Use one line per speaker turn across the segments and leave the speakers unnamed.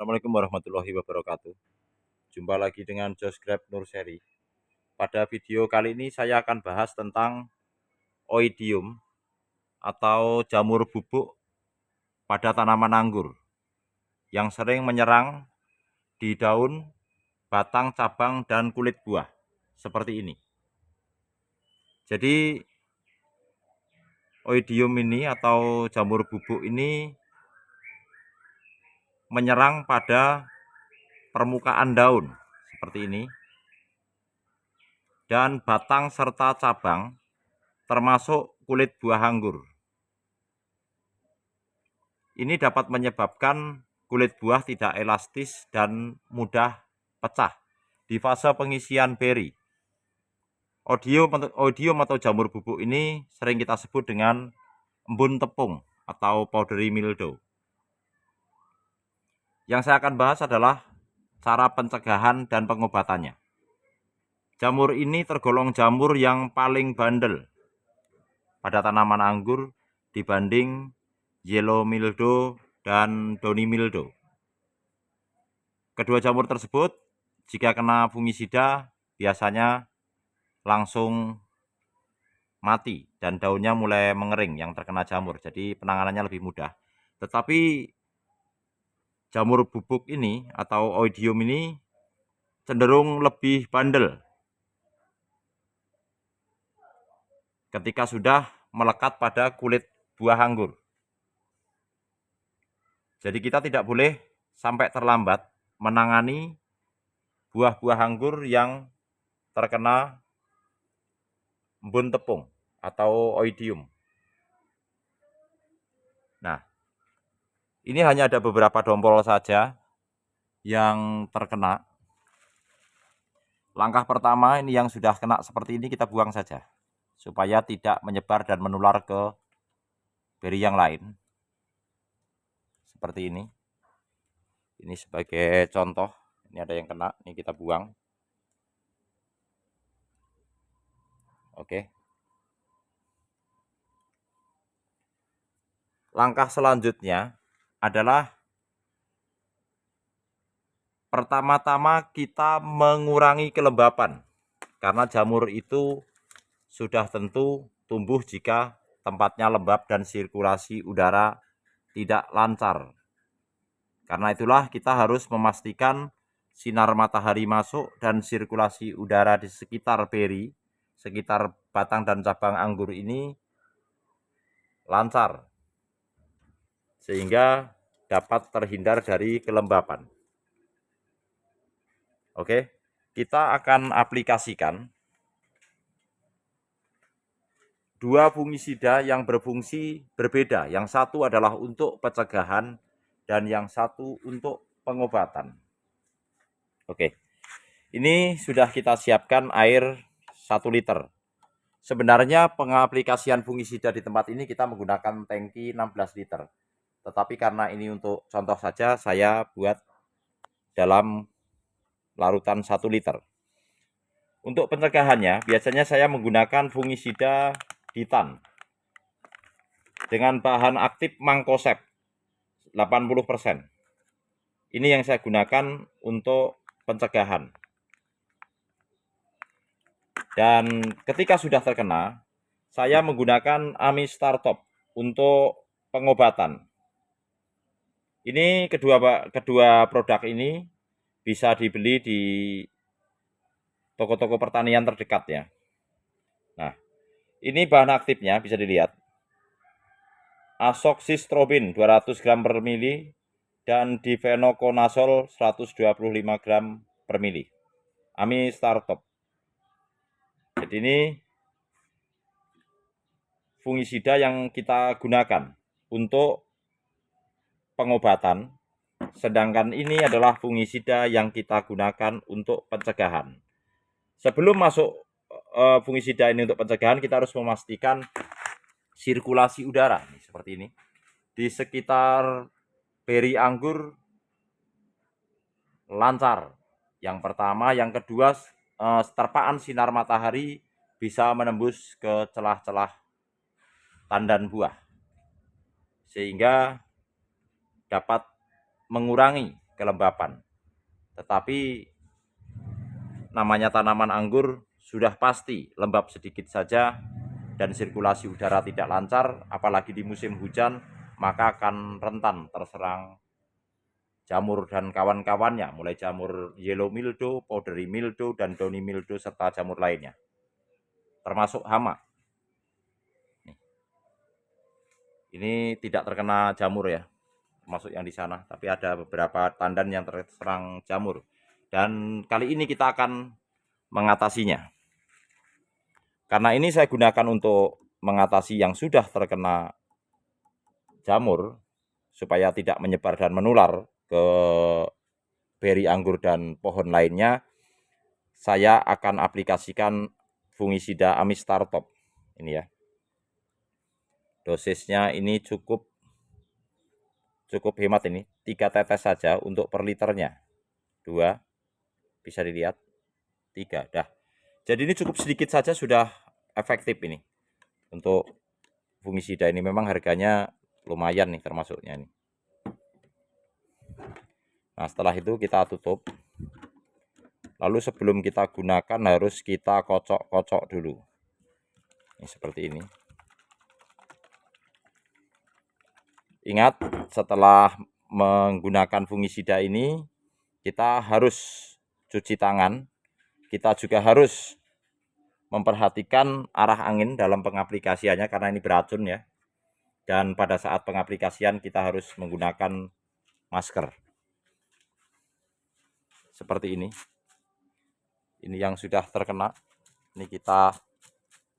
Assalamualaikum warahmatullahi wabarakatuh. Jumpa lagi dengan Josgrab Nurseri. Pada video kali ini saya akan bahas tentang oidium atau jamur bubuk pada tanaman anggur yang sering menyerang di daun, batang, cabang, dan kulit buah seperti ini. Jadi oidium ini atau jamur bubuk ini menyerang pada permukaan daun seperti ini dan batang serta cabang termasuk kulit buah anggur. Ini dapat menyebabkan kulit buah tidak elastis dan mudah pecah di fase pengisian beri. Oidium atau jamur bubuk ini sering kita sebut dengan embun tepung atau powdery mildew. Yang saya akan bahas adalah cara pencegahan dan pengobatannya. Jamur ini tergolong jamur yang paling bandel pada tanaman anggur dibanding yellow mildew dan downy mildew. Kedua jamur tersebut jika kena fungisida biasanya langsung mati dan daunnya mulai mengering yang terkena jamur, jadi penanganannya lebih mudah. Tetapi jamur bubuk ini atau oidium ini cenderung lebih bandel ketika sudah melekat pada kulit buah anggur. Jadi kita tidak boleh sampai terlambat menangani buah-buah anggur yang terkena embun tepung atau oidium. Nah, ini hanya ada beberapa dompol saja yang terkena. Langkah pertama ini yang sudah kena seperti ini kita buang saja supaya tidak menyebar dan menular ke beri yang lain. Seperti ini. Ini sebagai contoh, ini ada yang kena, ini kita buang. Oke. Langkah selanjutnya adalah pertama-tama kita mengurangi kelembapan, karena jamur itu sudah tentu tumbuh jika tempatnya lembab dan sirkulasi udara tidak lancar. Karena itulah kita harus memastikan sinar matahari masuk dan sirkulasi udara di sekitar beri, sekitar batang dan cabang anggur ini lancar, sehingga dapat terhindar dari kelembapan. Oke, kita akan aplikasikan dua fungisida yang berfungsi berbeda. Yang satu adalah untuk pencegahan dan yang satu untuk pengobatan. Oke, ini sudah kita siapkan air 1 liter. Sebenarnya pengaplikasian fungisida di tempat ini kita menggunakan tangki 16 liter. Tetapi karena ini untuk contoh saja, saya buat dalam larutan 1 liter. Untuk pencegahannya, biasanya saya menggunakan fungisida Ditan dengan bahan aktif Mancozeb 80%. Ini yang saya gunakan untuk pencegahan. Dan ketika sudah terkena, saya menggunakan Amistar Top untuk pengobatan. Ini kedua produk ini bisa dibeli di toko-toko pertanian terdekat ya. Nah, ini bahan aktifnya bisa dilihat. Azoxystrobin 200 gram per mili dan difenoconazole 125 gram per mili. Amistar Top. Jadi ini fungisida yang kita gunakan untuk pengobatan, sedangkan ini adalah fungisida yang kita gunakan untuk pencegahan. Sebelum masuk fungisida ini untuk pencegahan, kita harus memastikan sirkulasi udara seperti ini di sekitar beri anggur lancar. Yang pertama, yang kedua, terpaan sinar matahari bisa menembus ke celah-celah tandan buah, sehingga dapat mengurangi kelembapan. Tetapi namanya tanaman anggur sudah pasti lembab sedikit saja dan sirkulasi udara tidak lancar, apalagi di musim hujan, maka akan rentan terserang jamur dan kawan-kawannya, mulai jamur yellow mildew, powdery mildew, dan downy mildew, serta jamur lainnya, termasuk hama. Ini tidak terkena jamur ya, termasuk yang di sana, tapi ada beberapa tandan yang terserang jamur. Dan kali ini kita akan mengatasinya. Karena ini saya gunakan untuk mengatasi yang sudah terkena jamur, supaya tidak menyebar dan menular ke beri anggur dan pohon lainnya, saya akan aplikasikan fungisida Amistartop. Ini ya. Dosisnya ini cukup hemat ini, 3 tetes saja untuk per liternya. 2, bisa dilihat, 3, dah. Jadi ini cukup sedikit saja sudah efektif ini. Untuk fungisida ini memang harganya lumayan nih termasuknya nih. Nah, setelah itu kita tutup. Lalu sebelum kita gunakan harus kita kocok-kocok dulu. Ini seperti ini. Ingat, setelah menggunakan fungisida ini, kita harus cuci tangan. Kita juga harus memperhatikan arah angin dalam pengaplikasiannya karena ini beracun ya. Dan pada saat pengaplikasian kita harus menggunakan masker. Seperti ini. Ini yang sudah terkena. Ini kita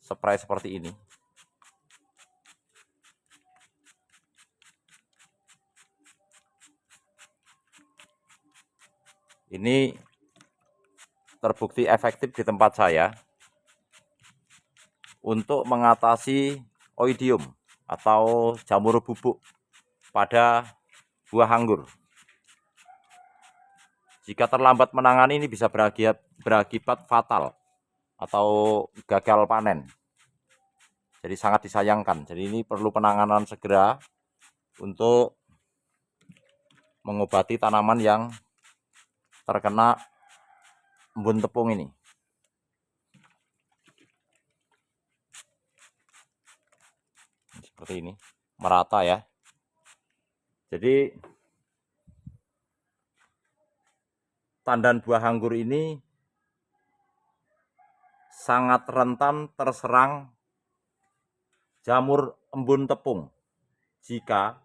spray seperti ini. Ini terbukti efektif di tempat saya untuk mengatasi oidium atau jamur bubuk pada buah anggur. Jika terlambat menangani ini bisa berakibat fatal atau gagal panen. Jadi sangat disayangkan. Jadi ini perlu penanganan segera untuk mengobati tanaman yang terkena embun tepung ini. Seperti ini, merata ya. Jadi tandan buah anggur ini sangat rentan terserang jamur embun tepung jika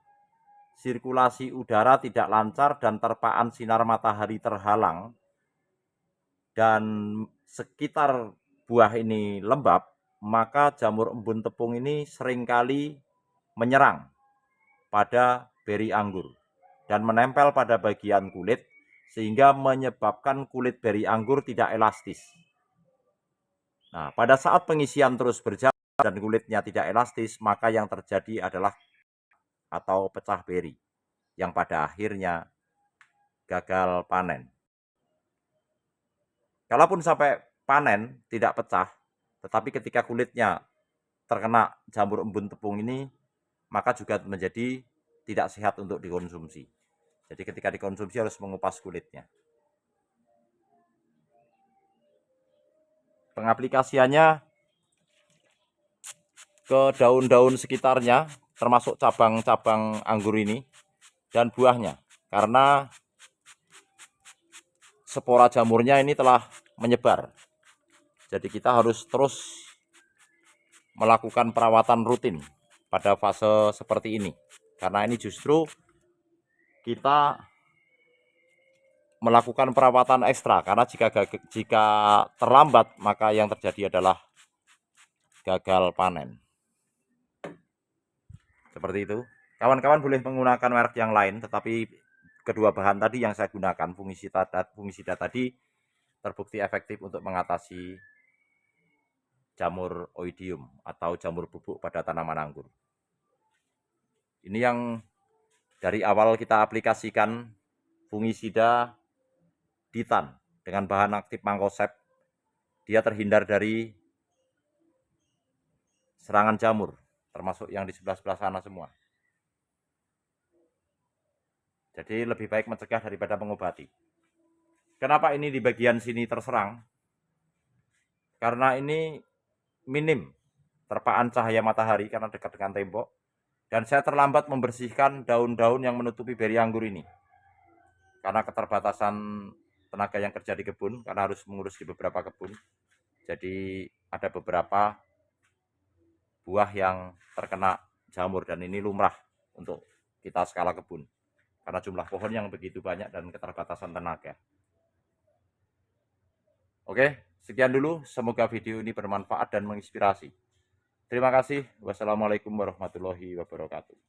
sirkulasi udara tidak lancar dan terpaan sinar matahari terhalang dan sekitar buah ini lembab, maka jamur embun tepung ini seringkali menyerang pada beri anggur dan menempel pada bagian kulit sehingga menyebabkan kulit beri anggur tidak elastis. Nah, pada saat pengisian terus berjalan dan kulitnya tidak elastis, maka yang terjadi adalah atau pecah beri yang pada akhirnya gagal panen. Kalaupun sampai panen tidak pecah, tetapi ketika kulitnya terkena jamur embun tepung ini, maka juga menjadi tidak sehat untuk dikonsumsi. Jadi ketika dikonsumsi harus mengupas kulitnya. Pengaplikasiannya ke daun-daun sekitarnya, termasuk cabang-cabang anggur ini dan buahnya, karena spora jamurnya ini telah menyebar. Jadi kita harus terus melakukan perawatan rutin pada fase seperti ini, karena ini justru kita melakukan perawatan ekstra, karena jika terlambat maka yang terjadi adalah gagal panen. Seperti itu. Kawan-kawan boleh menggunakan merek yang lain, tetapi kedua bahan tadi yang saya gunakan, fungisida tadi terbukti efektif untuk mengatasi jamur oidium atau jamur bubuk pada tanaman anggur. Ini yang dari awal kita aplikasikan fungisida Ditan dengan bahan aktif Mancozeb, dia terhindar dari serangan jamur, termasuk yang di sebelah-sebelah sana semua. Jadi lebih baik mencegah daripada mengobati. Kenapa ini di bagian sini terserang? Karena ini minim terpaan cahaya matahari karena dekat dengan tembok. Dan saya terlambat membersihkan daun-daun yang menutupi beri anggur ini. Karena keterbatasan tenaga yang kerja di kebun, karena harus mengurus di beberapa kebun. Jadi ada beberapa buah yang terkena jamur dan ini lumrah untuk kita skala kebun. Karena jumlah pohon yang begitu banyak dan keterbatasan tenaga. Oke, sekian dulu. Semoga video ini bermanfaat dan menginspirasi. Terima kasih. Wassalamualaikum warahmatullahi wabarakatuh.